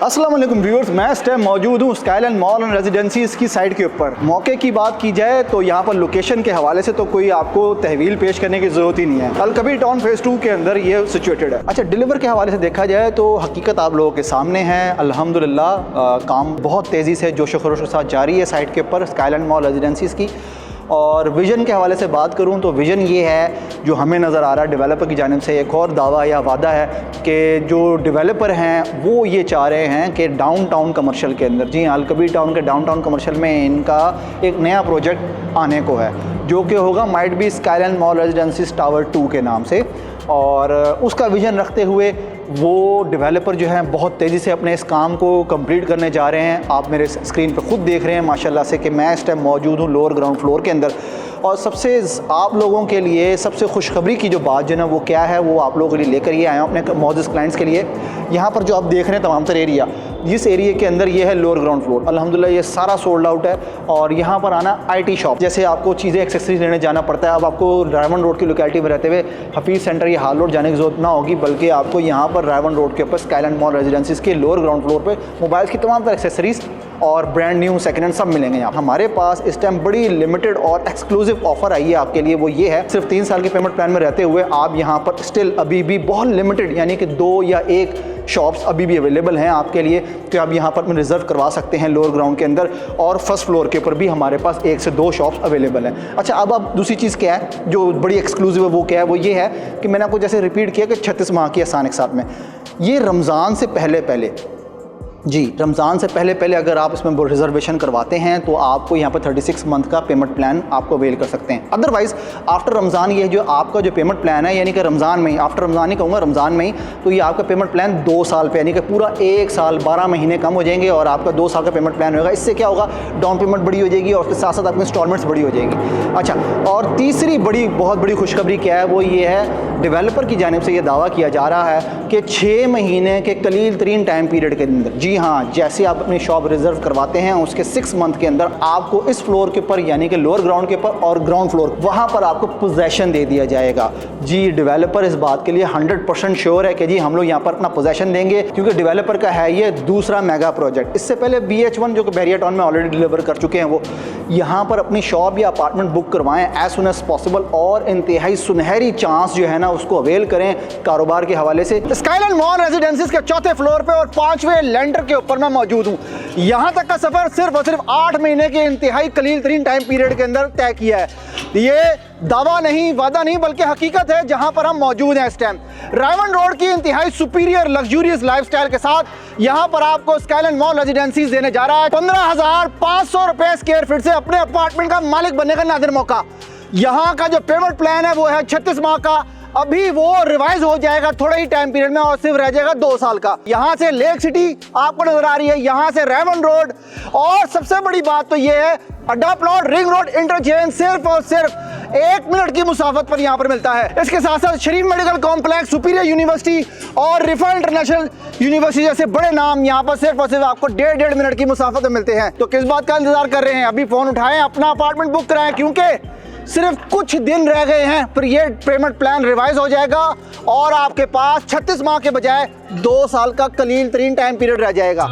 अस्सलाम वालेकुम व्यूअर्स, मैं इस टाइम मौजूद हूँ स्काईलाइन मॉल एंड रेजिडेंसीज की साइट के ऊपर। मौके की बात की जाए तो यहाँ पर लोकेशन के हवाले से तो कोई आपको तहवील पेश करने की ज़रूरत ही नहीं है। अलकबीर टाउन फेज़ 2 के अंदर ये सिचुएटेड है। अच्छा, डिलीवर के हवाले से देखा जाए तो हकीकत आप लोगों के सामने है। अल्हम्दुलिल्लाह काम बहुत तेज़ी से जोश खरोश के साथ जारी है साइट के ऊपर स्काईलाइन मॉल रेजिडेंसीज की। और विज़न के हवाले से बात करूं तो विज़न ये है जो हमें नज़र आ रहा है डेवलपर की जानिब से, एक और दावा या वादा है कि जो डेवलपर हैं वो ये चाह रहे हैं कि डाउनटाउन कमर्शियल के अंदर, जी अलकबीर टाउन के डाउनटाउन कमर्शियल में इनका एक नया प्रोजेक्ट आने को है जो कि होगा might be skyline mall रेजिडेंसीज tower 2 के नाम से। और उसका विज़न रखते हुए वो डेवलपर जो है बहुत तेज़ी से अपने इस काम को कंप्लीट करने जा रहे हैं। आप मेरे स्क्रीन पर खुद देख रहे हैं माशाल्लाह से कि मैं इस टाइम मौजूद हूँ लोअर ग्राउंड फ्लोर के अंदर। और सबसे आप लोगों के लिए सबसे खुशखबरी की जो बात जो है ना वो क्या है, वो आप लोगों के लिए लेकर ये आया हूँ अपने मौजूद क्लाइंट्स के लिए। यहाँ पर जो आप देख रहे हैं तमाम तर एरिया, इस एरिया के अंदर ये है लोअर ग्राउंड फ्लोर। अल्हम्दुलिल्लाह ये सारा सोल्ड आउट है। और यहाँ पर आना IT शॉप, जैसे आपको चीज़ें एक्सेसरीज लेने जाना पड़ता है, अब आपको रायवन रोड की लोकेलिटी में रहते हुए हफीज़ सेंटर या हाल रोड जाने की जरूरत ना होगी, बल्कि आपको यहाँ पर रायवन रोड के ऊपर स्काईलाइन मॉल रेजिडेंसीज के लोअर ग्राउंड फ्लोर पर मोबाइल्स की तमाम तरह एक्सेसरीज और ब्रांड न्यू सेकंड हैंड सब मिलेंगे यहाँ। हमारे पास इस टाइम बड़ी लिमिटेड और एक्सक्लूसिव ऑफर आई है आपके लिए, वो ये है सिर्फ 3 साल के पेमेंट प्लान में रहते हुए आप यहाँ पर स्टिल अभी भी बहुत लिमिटेड यानी कि 2 या 1 शॉप्स अभी भी अवेलेबल हैं आपके लिए, तो आप यहाँ पर रिजर्व करवा सकते हैं लोअर ग्राउंड के अंदर। और फर्स्ट फ्लोर के ऊपर भी हमारे पास 1 से 2 शॉप्स अवेलेबल हैं। अच्छा, अब दूसरी चीज़ क्या है जो बड़ी एक्सक्लूसिव है, वो क्या है, वो ये है कि मैंने आपको जैसे रिपीट किया कि 36 माह की आसान एक साथ में, ये रमज़ान से पहले जी रमज़ान से पहले अगर आप इसमें रिजर्वेशन करवाते हैं तो आपको यहाँ पर 36 मंथ का पेमेंट प्लान आपको अवेल कर सकते हैं। अदरवाइज़ आफ्टर रमज़ान ये जो आपका जो पेमेंट प्लान है, यानी कि रमज़ान में ही, आफ्टर रमज़ान ही कहूँगा, रमज़ान में ही, तो ये आपका पेमेंट प्लान 2 साल पे यानी कि पूरा 1 साल 12 महीने कम हो जाएंगे और आपका 2 साल का पेमेंट प्लान होगा। इससे क्या होगा, डाउन पेमेंट बड़ी हो जाएगी और उसके साथ साथ आपकी इंस्टॉलमेंट्स बड़ी हो जाएगी। अच्छा, और तीसरी बहुत बड़ी खुशखबरी क्या है, वो ये है डेवलपर की जानिब से ये दावा किया जा रहा है कि 6 महीने के कलील तरीन टाइम पीरियड के अंदर, जी हाँ, जैसे आप अपनी शॉप रिजर्व करवाते हैं उसके 6 मंथ के अंदर आपको इस फ्लोर के ऊपर यानी कि लोअर ग्राउंड के ऊपर और ग्राउंड फ्लोर वहाँ पर आपको पोजेशन दे दिया जाएगा। जी डेवलपर इस बात के लिए 100% श्योर है कि जी हम लोग यहाँ पर अपना पोजेशन देंगे, क्योंकि डेवलपर का है ये दूसरा मेगा प्रोजेक्ट। इससे पहले BH1 जो कि बैरिया टाउन में ऑलरेडी डिलीवर कर चुके हैं, वो यहाँ पर अपनी शॉप या अपार्टमेंट बुक करवाएं एज सुन एज पॉसिबल और इंतहाई सुनहरी चांस जो है ना उसको अवेल करें कारोबार के हवाले से। स्काईलाइन मॉल रेजिडेंसीज के 4थे फ्लोर पे और 5वें लेंटर के ऊपर मैं मौजूद हूँ। यहाँ तक का सफर सिर्फ और सिर्फ 8 महीने के इंतहाई कलील तरीन टाइम पीरियड के अंदर तय किया है। ये दावा नहीं, वादा नहीं, बल्कि हकीकत है जहां पर हम मौजूद हैं इस टाइम। रायवन रोड की इंतहाई सुपीरियर लग्जूरियस लाइफस्टाइल के साथ यहां पर आपको स्काईलाइन मॉल रेजिडेंसीज देने जा रहा है 15,500 रुपए स्क्वायर फीट से अपने अपार्टमेंट का मालिक बनने का नादिर मौका। यहां का जो पेमेंट प्लान है वो है 36 माह का, अभी वो रिवाइज हो जाएगा थोड़ा ही टाइम पीरियड में और सिर्फ रह जाएगा 2 साल का। यहाँ से लेक सिटी आपको नजर आ रही है, यहाँ से रायवन रोड, और सबसे बड़ी बात तो ये है अड्डा प्लॉट रिंग रोड इंटरचेंज सिर्फ और सिर्फ 1 मिनट की मुसाफत पर यहाँ पर मिलता है। इसके साथ साथ शरीफ मेडिकल कॉम्प्लेक्स, सुपीरियर यूनिवर्सिटी और रिफा इंटरनेशनल यूनिवर्सिटी जैसे बड़े नाम यहाँ पर सिर्फ और सिर्फ आपको 1.5 मिनट की मुसाफत में मिलते हैं। तो किस बात का इंतजार कर रहे हैं, अभी फोन उठाएं, अपना अपार्टमेंट बुक कराएं, क्योंकि सिर्फ कुछ दिन रह गए हैं फिर ये पेमेंट प्लान रिवाइज हो जाएगा और आपके पास 36 माह के बजाय 2 साल का कलील तरीन टाइम पीरियड रह जाएगा।